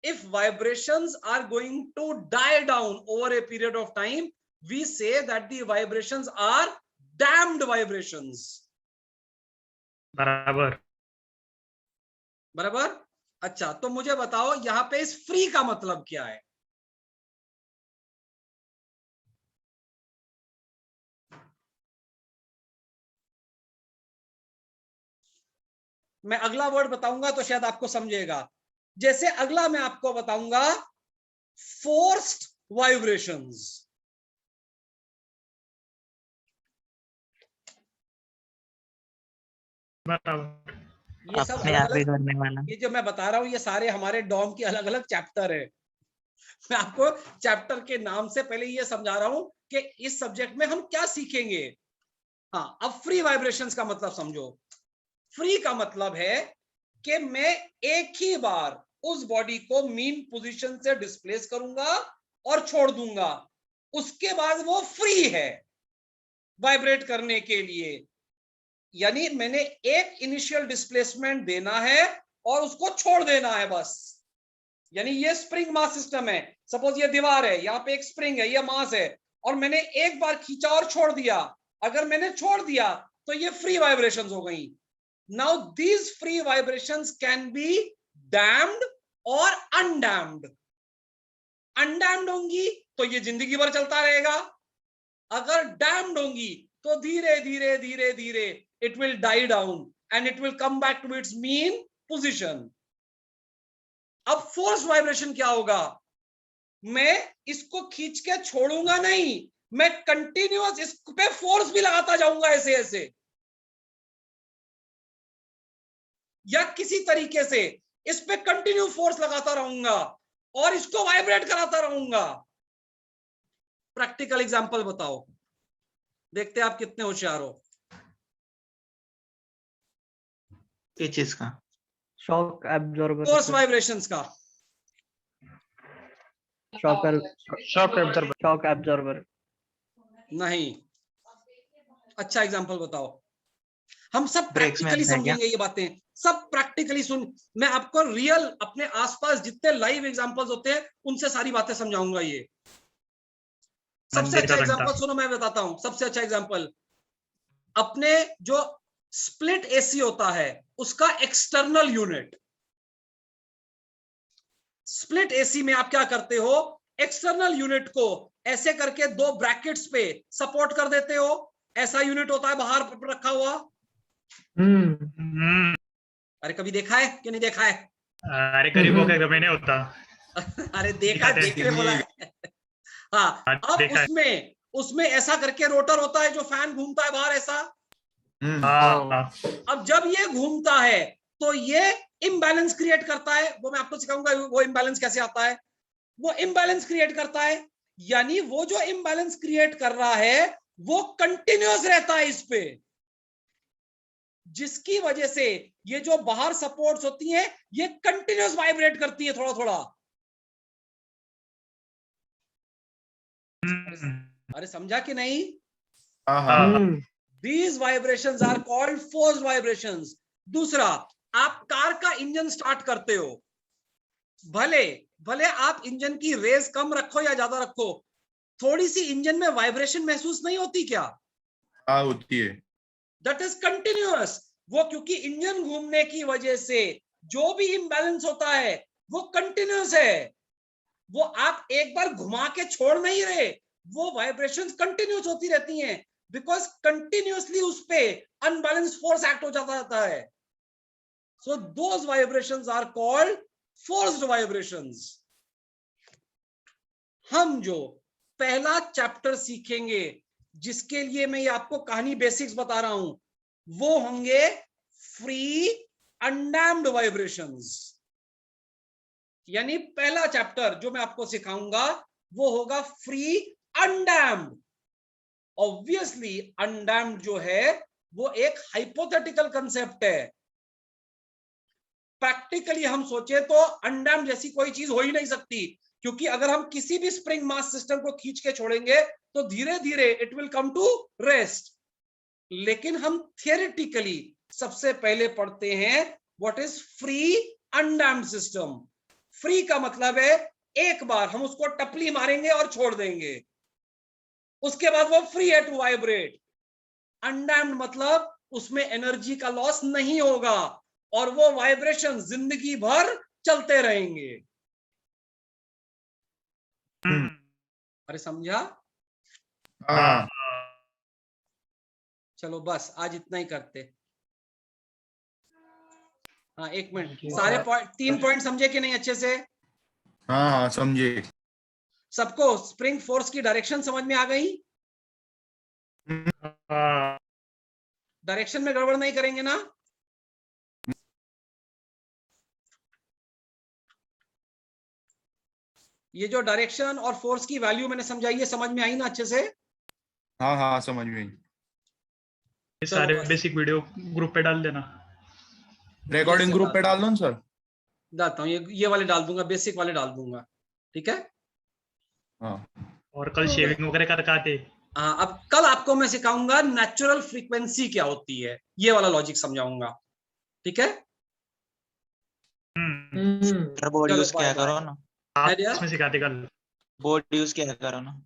If vibrations are going to die down over a period of time, we say that the vibrations are damped vibrations. बराबर। बराबर। अच्छा, तो मुझे बताओ यहां पे इस फ्री का मतलब क्या है? मैं अगला वर्ड बताऊंगा तो शायद आपको समझेगा। जैसे अगला मैं आपको बताऊंगा फोर्स्ड वाइब्रेशंस। बराबर। ये सब अपने अलग आप ही अलग, करने वाला। ये जो मैं बता रहा हूं ये सारे हमारे डॉम के अलग अलग चैप्टर है। मैं आपको चैप्टर के नाम से पहले ये समझा रहा हूं कि इस सब्जेक्ट में हम क्या सीखेंगे। हाँ, अब फ्री वाइब्रेशंस का मतलब समझो। फ्री का मतलब है कि मैं एक ही बार उस बॉडी को मीन पोजीशन से डिस्प्लेस करूंगा और छोड़ दूंगा, उसके बाद वो फ्री है वाइब्रेट करने के लिए। यानी मैंने एक इनिशियल डिस्प्लेसमेंट देना है और उसको छोड़ देना है बस। यानी ये स्प्रिंग मास सिस्टम है। सपोज ये दीवार है, यहाँ पे एक स्प्रिंग है, ये मास है, और मैंने एक बार खींचा और छोड़ दिया। अगर मैंने छोड़ दिया तो ये फ्री वाइब्रेशंस हो गई। Now these free vibrations can be damped और अनडैम्ड। अनडैम्ड होंगी तो ये जिंदगी भर चलता रहेगा, अगर डैम्ड होंगी तो धीरे धीरे धीरे धीरे it will die down and it will come back to its mean position. अब फोर्स वाइब्रेशन क्या होगा? मैं इसको खींच के छोड़ूंगा नहीं, मैं कंटिन्यूअस इस पे फोर्स भी लगाता जाऊंगा ऐसे ऐसे, या किसी तरीके से इस पे कंटिन्यू फोर्स लगाता रहूंगा और इसको वाइब्रेट कराता रहूंगा। प्रैक्टिकल एग्जांपल बताओ, देखते हैं आप कितने होशियार हो। किस चीज का? Shock absorber. फोर्स वाइब्रेशंस का। Shock absorber. नहीं, अच्छा एग्जांपल बताओ। हम सब ब्रेक्स में प्रैक्टिकली आता है क्या? समझेंगे ये बातें, सब प्रैक्टिकली सुन। मैं आपको रियल अपने आसपास जितने लाइव एग्जांपल्स होते हैं उनसे सारी बातें समझाऊंगा। ये सबसे मंदिर अच्छा का घंटा। एग्जांपल सुनो, मैं बताता हूं सबसे अच्छा एग्जांपल। अपने जो स्प्लिट एसी होता है उसका एक्सटर्नल यूनिट। स्प्लिट एसी में आप क्या करते हो? एक्सटर्नल यूनिट को ऐसे करके दो ब्रैकेट्स पे सपोर्ट कर देते हो। ऐसा यूनिट होता है बाहर रखा हुआ। अरे कभी देखा है कि नहीं देखा है? अरे गरीबों के घर में नहीं होता। अरे देखा, दिखाते हैं। देख के बोला है। हाँ, अब देखा है। उसमें ऐसा करके रोटर होता है जो फैन घूमता है बाहर ऐसा। हाँ। अब जब ये घूमता है तो ये इम्बैलेंस क्रिएट करता है। वो मैं आपको सिखाऊंगा वो इम्बैलेंस कैसे आता है। वो इम्बैलेंस क्रिएट करता है, यानी वो जो इम्बैलेंस क्रिएट कर रहा है वो कंटिन्यूअस रहता है इस पे, जिसकी वजह से ये जो बाहर सपोर्ट्स होती हैं ये कंटिन्यूअस वाइब्रेट करती है थोड़ा थोड़ा। अरे समझा कि नहीं? These vibrations are called forced vibrations. दूसरा, आप कार का इंजन स्टार्ट करते हो, भले भले आप इंजन की रेस कम रखो या ज्यादा रखो, थोड़ी सी इंजन में वाइब्रेशन महसूस नहीं होती क्या? हाँ होती है। That is continuous. वो क्योंकि इंजन घूमने की वजह से जो भी इम्बैलेंस होता है वो कंटिन्यूअस है। वो आप एक बार घुमा के छोड़ नहीं रहे, वो वाइब्रेशंस कंटिन्यूअस होती रहती हैं, बिकॉज कंटिन्यूअसली उस पे अनबैलेंस फोर्स एक्ट हो जाता रहता है। So those vibrations are called forced vibrations. हम जो पहला चैप्टर सीखेंगे जिसके लिए मैं ये आपको कहानी बेसिक्स बता रहा हूं, वो होंगे फ्री अनडैम्ड वाइब्रेशंस। यानी पहला चैप्टर जो मैं आपको सिखाऊंगा वो होगा फ्री अनडैम्ड। ऑब्वियसली अनडैम्ड जो है वो एक हाइपोथेटिकल कंसेप्ट है। प्रैक्टिकली हम सोचे तो अनडैम्ड जैसी कोई चीज हो ही नहीं सकती, क्योंकि अगर हम किसी भी स्प्रिंग मास सिस्टम को खींच के छोड़ेंगे तो धीरे धीरे it will come to rest. लेकिन हम थियोरेटिकली सबसे पहले पढ़ते हैं what is free undamped system. फ्री का मतलब है एक बार हम उसको टपली मारेंगे और छोड़ देंगे, उसके बाद वो फ्री है टू वाइब्रेट। अनडैम्ड मतलब उसमें एनर्जी का लॉस नहीं होगा और वो वाइब्रेशन जिंदगी भर चलते रहेंगे। अरे समझा? हाँ चलो बस आज इतना ही करते। हाँ, एक मिनट, Thank you, सारे sir. पॉइंट 3 पॉइंट समझे कि नहीं अच्छे से? हाँ हाँ समझे। सबको स्प्रिंग फोर्स की डायरेक्शन समझ में आ गई? हाँ, डायरेक्शन में गड़बड़ नहीं करेंगे ना? ये जो डायरेक्शन और फोर्स की वैल्यू मैंने समझाई है, समझ में आई ना अच्छे से? हाँ हाँ समझ में। ये चलो सारे बस। बेसिक वीडियो ग्रुप पे डाल देना। रिकॉर्डिंग ग्रुप पे डाल दो ना सर। डालता हूँ, ये वाले डाल दूंगा, बेसिक वाले डाल दूंगा, ठीक है? हाँ और कल शेविंग वगैरह कर आते। हाँ, अब कल आपको मैं सिखाऊंगा नेचुरल फ्रीक्वेंसी क्या होती है, ये वाला लॉजिक समझाऊंगा, ठीक है? हम्म बोर्ड चलो यूज बाय किया बाय। करो ना, है डियर? इसमें सिखाते कल। बोर्ड यूज किया करो ना।